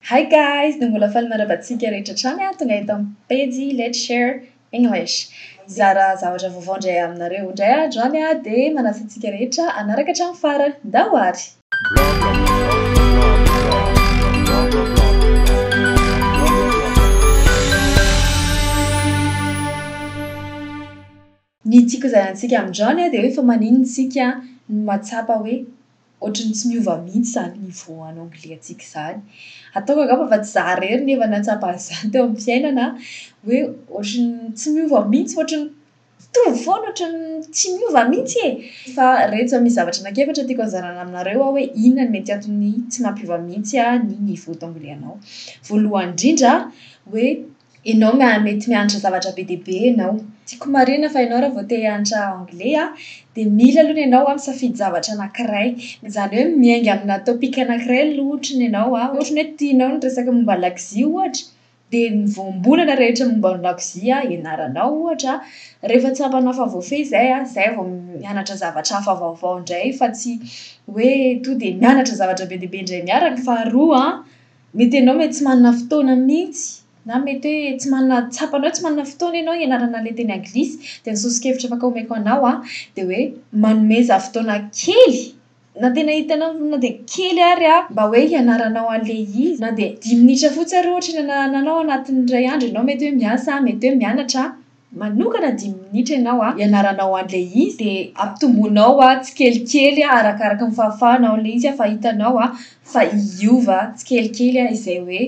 Hi guys, mbola faly maravantsika rehetra trany tonga eto amin'ny page Let's Share English. Zara zavatra vaovao indray aminareo indray androany dia manasa antsika rehetra hanaraka hatramin'ny farany. Ndao ary. Ny tiako zahantsika amin'izany dia hoe fa maninontsika no mahatsapa hoe ohatrany tsy miova mihitsy zany niveau en anglais antsika izany. Ataoko angamba fa tsy za rery nefa nahatsapa an'izany teo amin'ny fiainana hoe ohatrany tsy miova mihitsy, ohatrany mitovy foana, ohatrany tsy miova mihitsy e. Fa rehefa misy zavatra anankiefatra tiako anzarana aminareo hoe inona no mety antony tsy mampiova mihitsy ny niveau d'anglais anao. Voalohany indrindra hoe ianao mety mianatra zavatra be dia be ianao. Tiako marina fa ianao raha vao te hianatra anglais dia mila aloha ianao misafidy zavatra anankiray. Izany hoe miainga amina topika anankiray ohatra ianao ohatra hoe tianao ny resaka momba lakozia ohatra dia ny voambolana rehetra momba ny lakozia ianaranao ohatra. Rehefa tsapanao fa voafehy izay vao mianatra zavatra hafa vaovao indray fa tsy hoe tonga dia mianatra zavatra be dia be indray miaraka. Faharoa mety ianao mety tsy manana fotoana mihitsy na mety hoe tsy manana tsapanao tsy manana fotoana ianao ianarana ilay teny anglisy dia ny sosokevitra afaka omeko anao dia hoe manomeza fotoana kely na tena hitanao na dia kely ary mba hoe ianaranao an'ilay izy na dia 10 minitra fotsiny ary ohatra ianananao anatin'ny iray andro. Ianao mety hoe miasa mety hoe mianatra manokana 10 minitra ianao ianaranao an'ilay izy dia ampitomboinao tsikelikely arakaraka ny fahafahanao ilay izy fa hitanao fa hiova tsikelikely izay hoe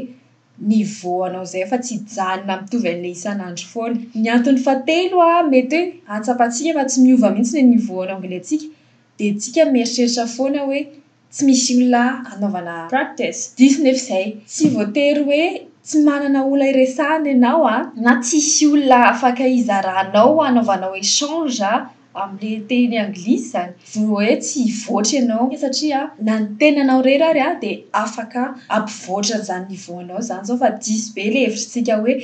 niveau anao izay fa tsy hijanona mitovy amin'ilay isan'andro foana. Ny antony fahatelo mety hoe hatsapantsika fa tsy miova mihitsy ny niveau an'anglais antsika dia tsika mieritreritra foana hoe tsy misy olona hanaovana practice. Diso nefa izay tsy voatery hoe tsy manana olona iresahana ianao na tsisy olona afaka hizaranao hanaovanao échange amin'ilay teny anglisy zany. Hoe tsy hivoatra ianao satria na ny tenanao rery ary dia afaka ampivoatra an'izany niveau anao izany. Zao fa diso be ilay hevitrintsika hoe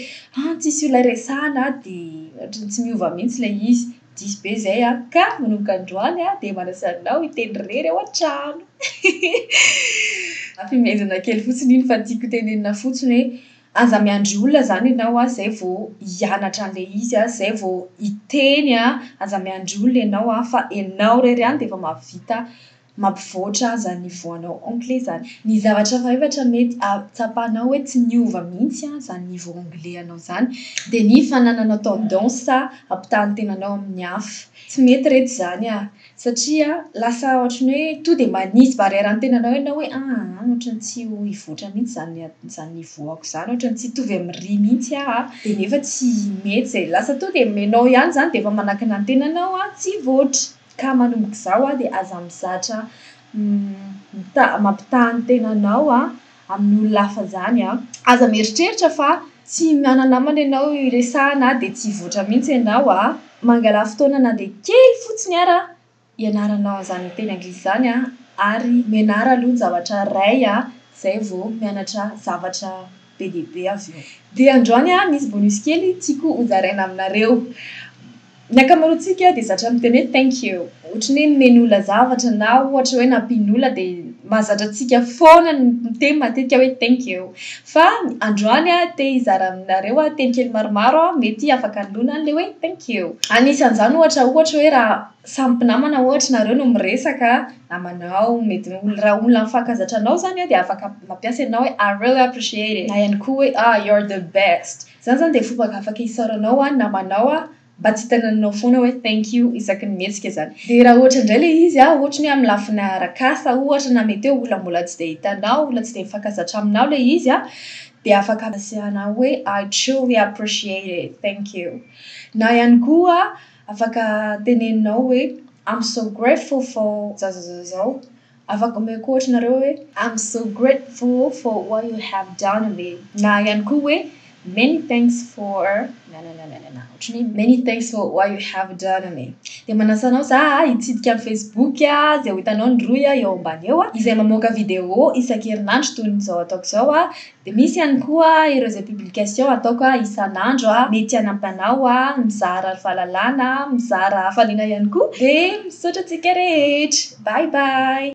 tsisy olona iresahana dia ohatrany tsy miova mihitsy ilay izy. Diso be izay ka manomboka androany dia manasa anao hitendry rery ao an-trano. Ampimezana kely fotsiny iny fa tiako tenenina fotsiny hoe aza miandry olona izany ianao izay vao hianatra an'ilay izy izay vao hiteny aza miandry olona ianao fa ianao rery ihany dia efa mahavita mampivoatra izany niveau anao anglais izany. Ny zavatra fahaefatra mety atsapanao hoe tsy miova mihitsy izany niveau anglais anao izany dia ny fanananao tendance ampitahany tenanao amin'ny hafa. Tsy mety reto izany satria lasa ohatrany hoe tonga dia manisy barieran'ny tenanao ianao hoe ohatrany tsy hivoatra mihitsy izany niveau ako izany, ohatrany tsy hitovy amin'ny ry mihitsy dia nefa tsy mety izay. Lasa tonga dia ianao ihany izany dia efa manakana ny tenanao tsy hivoatra. Ka manomboka izao dia aza mizatra mampitaha ny tenanao amin'ny olona hafa izany. Aza mieritreritra fa tsy manana namana ianao iresahana dia tsy hivoatra mihitsy ianao mangala fotoana na dia kely fotsiny ary ianaranao izany teny anglisy izany ary mianara aloha ny zavatra iray izay vao mianatra zavatra be dia be avy eo. Dia androany misy bonus kely tiako hozaraina aminareo. Ny ankamaroantsika dia zatra miteny hoe thank you. Ohatrany hoe nomeny olona zavatra na ohatra hoe nampiany olona dia mahazatra antsika foana miteny matetika hoe thank you. Fa androany te hizara aminareo teny kely maromaro mety afaka hanoloana an'ilay hoe thank you. Anisan'izany ohatra hoe raha samy mpinamana ohatra nareo no miresaka namanao mety raha olona mifankazatra anao izany dia afaka mampiasa ianao hoe I really appreciate it na ihany koa hoe you're the best. Izany izany dia fomba afaka hisaoranao namanao mba tsy hitananao foana hoe thank you isaky ny mihetsika izany. Dia raha ohatra indray ilay izy ohatra hoe amin'ny lafiny arak'asa ohatra na mety hoe olona mbola tsy dia hitanao, olona tsy dia mifankazatra aminao ilay izy dia afaka ampiasaina hoe I truly appreciate it, thank you. Na ihany koa afaka teneninao hoe I'm so grateful for zao. Afaka omeko ohatra nareo hoe I'm so grateful for what you have done to me. Na ihany koa hoe many thanks for many thanks for what you have done to me. Dia manasa anao za hitsidika amin'ny Facebook izay ho hitanao ny roy eo ambany eo izay mamoaka video isan-kerinandro toy izao ataoko izao dia misy ihany koa ireo izay publication ataoko isan'andro mety hanampy anao mizara fahalalana, mizara hafaliana ihany koa. Dia misaotra antsika rehetra. Bye bye.